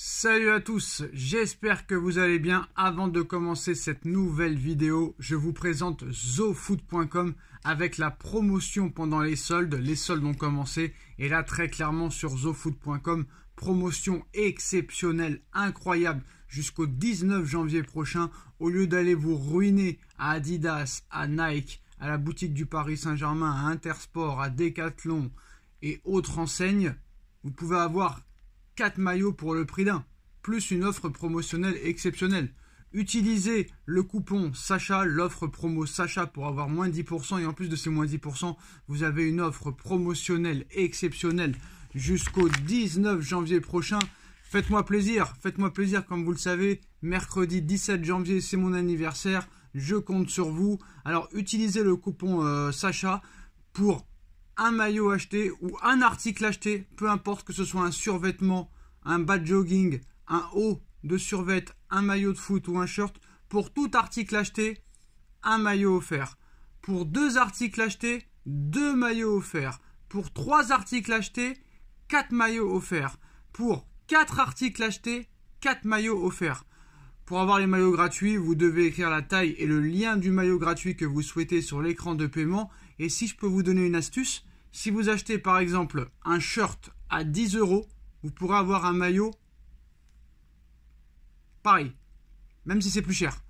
Salut à tous, j'espère que vous allez bien. Avant de commencer cette nouvelle vidéo, je vous présente zofoot.com avec la promotion pendant les soldes. Les soldes ont commencé et là très clairement sur zofoot.com, promotion exceptionnelle, incroyable jusqu'au 19 janvier prochain. Au lieu d'aller vous ruiner à Adidas, à Nike, à la boutique du Paris Saint-Germain, à Intersport, à Decathlon et autres enseignes, vous pouvez avoir 4 maillots pour le prix d'un, plus une offre promotionnelle exceptionnelle. Utilisez le coupon Sacha, l'offre promo Sacha pour avoir moins 10%, et en plus de ces moins 10%, vous avez une offre promotionnelle exceptionnelle jusqu'au 19 janvier prochain. Faites-moi plaisir comme vous le savez, mercredi 17 janvier c'est mon anniversaire, je compte sur vous. Alors utilisez le coupon Sacha pour un maillot acheté ou un article acheté, peu importe que ce soit un survêtement, un bas de jogging, un haut de survêt, un maillot de foot ou un shirt, pour tout article acheté, un maillot offert. Pour 2 articles achetés, 2 maillots offerts. Pour 3 articles achetés, 4 maillots offerts. Pour 4 articles achetés, 4 maillots offerts. Pour avoir les maillots gratuits, vous devez écrire la taille et le lien du maillot gratuit que vous souhaitez sur l'écran de paiement. Et si je peux vous donner une astuce, si vous achetez par exemple un shirt à 10 €, vous pourrez avoir un maillot pareil, même si c'est plus cher.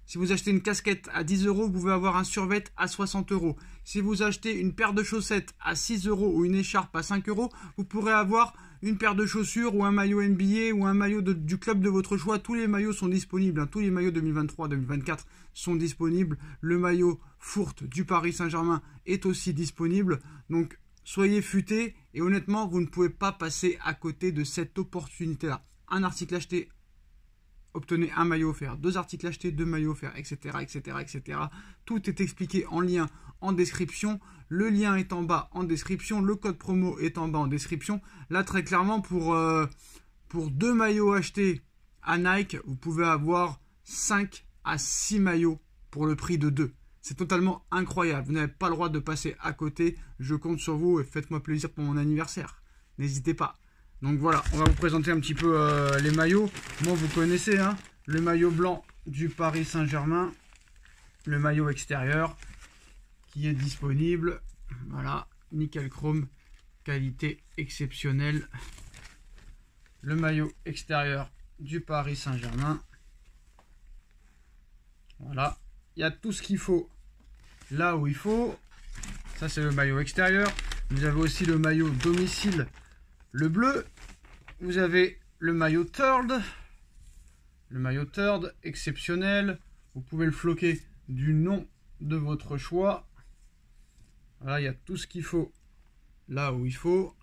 Si vous achetez une casquette à 10 €, vous pouvez avoir un survêt à 60 €. Si vous achetez une paire de chaussettes à 6 € ou une écharpe à 5 €, vous pourrez avoir une paire de chaussures ou un maillot NBA ou un maillot du club de votre choix. Tous les maillots sont disponibles, tous les maillots 2023-2024 sont disponibles. Le maillot Fourte du Paris Saint-Germain est aussi disponible. Donc soyez futés et honnêtement, vous ne pouvez pas passer à côté de cette opportunité-là. Un article acheté, obtenez un maillot offert. 2 articles achetés, 2 maillots offerts, etc., etc., etc. Tout est expliqué en lien en description. Le lien est en bas en description. Le code promo est en bas en description. Là, très clairement, pour 2 maillots achetés à Nike, vous pouvez avoir 5 à 6 maillots pour le prix de 2. C'est totalement incroyable. Vous n'avez pas le droit de passer à côté. Je compte sur vous et faites-moi plaisir pour mon anniversaire. N'hésitez pas. Donc voilà, on va vous présenter un petit peu les maillots. Moi, vous connaissez, hein, le maillot blanc du Paris Saint-Germain. Le maillot extérieur qui est disponible. Voilà, nickel chrome, qualité exceptionnelle. Le maillot extérieur du Paris Saint-Germain. Voilà, il y a tout ce qu'il faut là où il faut. Ça, c'est le maillot extérieur. Vous avez aussi le maillot domicile, le bleu. Vous avez le maillot third. Le maillot third, exceptionnel. Vous pouvez le floquer du nom de votre choix. Voilà, il y a tout ce qu'il faut là où il faut.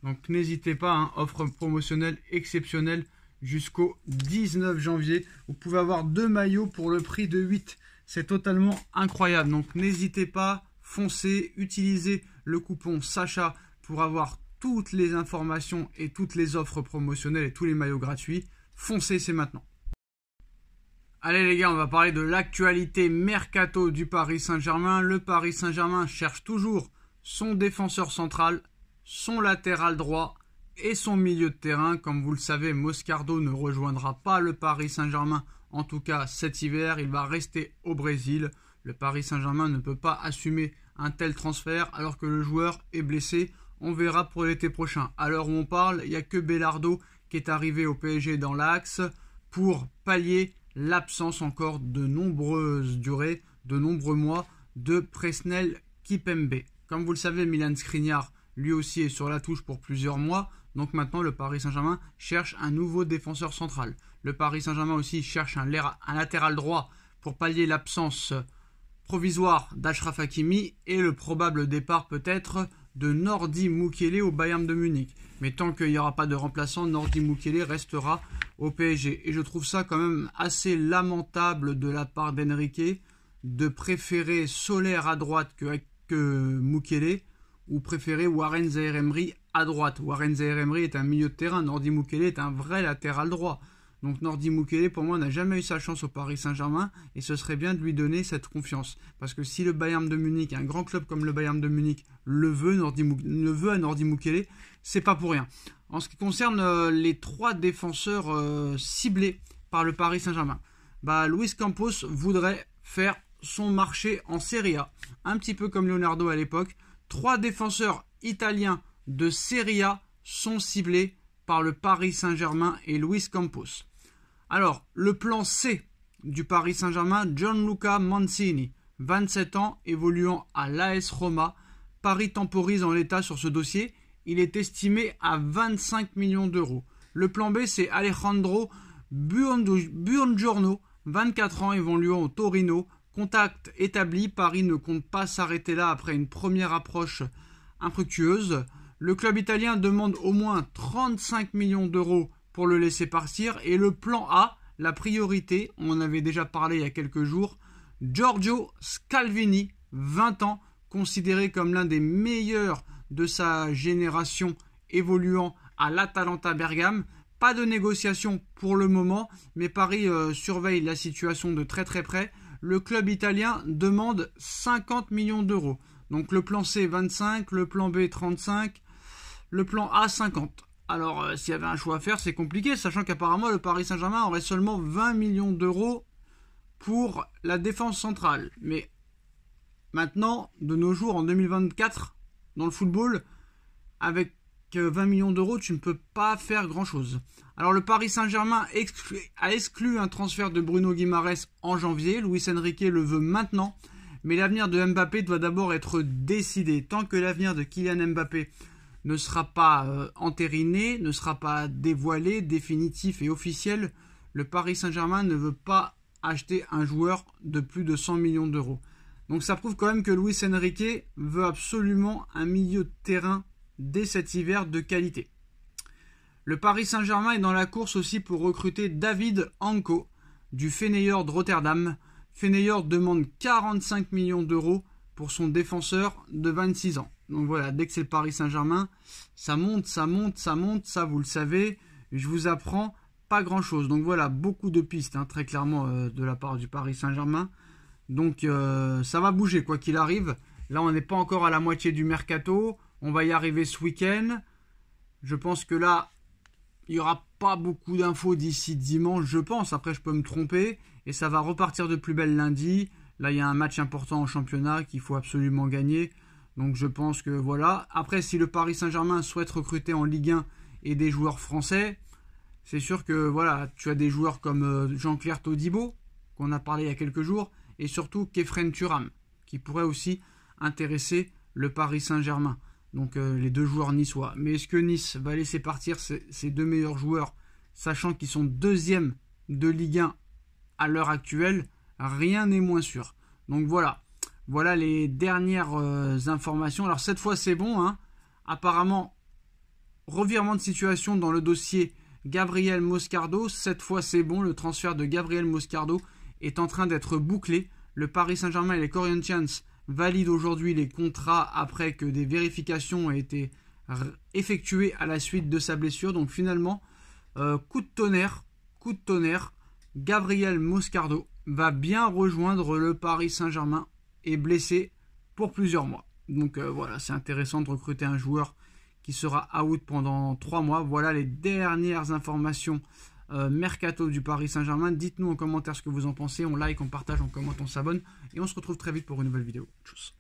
Donc n'hésitez pas, hein, offre promotionnelle exceptionnelle jusqu'au 19 janvier. Vous pouvez avoir 2 maillots pour le prix de 8. C'est totalement incroyable. Donc n'hésitez pas, foncez, utilisez le coupon Sacha pour avoir toutes les informations et toutes les offres promotionnelles et tous les maillots gratuits. Foncez, c'est maintenant. Allez les gars, on va parler de l'actualité mercato du Paris Saint-Germain. Le Paris Saint-Germain cherche toujours son défenseur central, son latéral droit et son milieu de terrain. Comme vous le savez, Moscardo ne rejoindra pas le Paris Saint-Germain, en tout cas cet hiver. Il va rester au Brésil. Le Paris Saint-Germain ne peut pas assumer un tel transfert alors que le joueur est blessé. On verra pour l'été prochain. À l'heure où on parle, il n'y a que Belardo qui est arrivé au PSG dans l'axe pour pallier l'absence encore de nombreuses durées, de nombreux mois de Presnel Kimpembe. Comme vous le savez, Milan Skriniar lui aussi est sur la touche pour plusieurs mois. Donc maintenant, le Paris Saint-Germain cherche un nouveau défenseur central. Le Paris Saint-Germain aussi cherche un latéral droit pour pallier l'absence provisoire d'Achraf Hakimi et le probable départ peut-être de Nordi Mukiele au Bayern de Munich. Mais tant qu'il n'y aura pas de remplaçant, Nordi Mukiele restera au PSG. Et je trouve ça quand même assez lamentable de la part d'Enrique de préférer Soler à droite que Mukiele, ou préférer Warren Zaïre-Emery à droite. Warren Zaïre-Emery est un milieu de terrain, Nordi Mukiele est un vrai latéral droit. Donc Nordi Mukiele, pour moi, n'a jamais eu sa chance au Paris Saint-Germain et ce serait bien de lui donner cette confiance. Parce que si le Bayern de Munich, un grand club comme le Bayern de Munich, le veut à Nordi Mukiele, c'est pas pour rien. En ce qui concerne les 3 défenseurs ciblés par le Paris Saint-Germain, Luis Campos voudrait faire son marché en Serie A, un petit peu comme Leonardo à l'époque. 3 défenseurs italiens de Serie A sont ciblés par le Paris Saint-Germain et Luis Campos. Alors, le plan C du Paris Saint-Germain, Gianluca Mancini, 27 ans, évoluant à l'AS Roma. Paris temporise en l'état sur ce dossier. Il est estimé à 25 millions d'euros. Le plan B, c'est Alejandro Buongiorno, 24 ans, évoluant au Torino. Contact établi, Paris ne compte pas s'arrêter là après une première approche infructueuse. Le club italien demande au moins 35 millions d'euros pour le laisser partir. Et le plan A, la priorité, on en avait déjà parlé il y a quelques jours, Giorgio Scalvini, 20 ans, considéré comme l'un des meilleurs de sa génération évoluant à l'Atalanta Bergame. Pas de négociation pour le moment, mais Paris surveille la situation de très très près. Le club italien demande 50 millions d'euros. Donc le plan C 25, le plan B 35, le plan A 50. Alors s'il y avait un choix à faire, c'est compliqué, sachant qu'apparemment le Paris Saint-Germain aurait seulement 20 millions d'euros pour la défense centrale. Mais maintenant, de nos jours, en 2024, dans le football, avec 20 millions d'euros, tu ne peux pas faire grand-chose. Alors le Paris Saint-Germain a exclu un transfert de Bruno Guimaraes en janvier. Luis Enrique le veut maintenant. Mais l'avenir de Mbappé doit d'abord être décidé. Tant que l'avenir de Kylian Mbappé ne sera pas entériné, ne sera pas dévoilé, définitif et officiel, le Paris Saint-Germain ne veut pas acheter un joueur de plus de 100 millions d'euros. Donc ça prouve quand même que Luis Enrique veut absolument un milieu de terrain dès cet hiver de qualité. Le Paris Saint-Germain est dans la course aussi pour recruter David Anko du Feyenoord de Rotterdam. Feyenoord demande 45 millions d'euros pour son défenseur de 26 ans. Donc voilà, dès que c'est le Paris Saint-Germain, ça monte, ça monte, ça monte, ça vous le savez. Je vous apprends pas grand-chose. Donc voilà, beaucoup de pistes, très clairement, de la part du Paris Saint-Germain. Donc ça va bouger, quoi qu'il arrive. Là, on n'est pas encore à la moitié du mercato. On va y arriver ce week-end. Je pense que là, il n'y aura pas beaucoup d'infos d'ici dimanche, je pense. Après, je peux me tromper. Et ça va repartir de plus belle lundi. Là, il y a un match important en championnat qu'il faut absolument gagner. Donc, je pense que voilà. Après, si le Paris Saint-Germain souhaite recruter en Ligue 1 et des joueurs français, c'est sûr que voilà, tu as des joueurs comme Jean-Claire Todibo, qu'on a parlé il y a quelques jours, et surtout Khéphren Thuram, qui pourrait aussi intéresser le Paris Saint-Germain. Donc les 2 joueurs niçois. Mais est-ce que Nice va laisser partir ses 2 meilleurs joueurs, sachant qu'ils sont 2e de Ligue 1 à l'heure actuelle? Rien n'est moins sûr. Donc voilà. Voilà les dernières informations. Alors cette fois c'est bon. Apparemment, revirement de situation dans le dossier Gabriel Moscardo. Cette fois c'est bon. Le transfert de Gabriel Moscardo est en train d'être bouclé. Le Paris Saint-Germain et les Corinthians valide aujourd'hui les contrats après que des vérifications aient été effectuées à la suite de sa blessure. Donc finalement, coup de tonnerre, Gabriel Moscardo va bien rejoindre le Paris Saint-Germain et blessé pour plusieurs mois. Donc voilà, c'est intéressant de recruter un joueur qui sera out pendant 3 mois. Voilà les dernières informations mercato du Paris Saint-Germain. Dites-nous en commentaire ce que vous en pensez. On like, on partage, on commente, on s'abonne. Et on se retrouve très vite pour une nouvelle vidéo. Tchuss.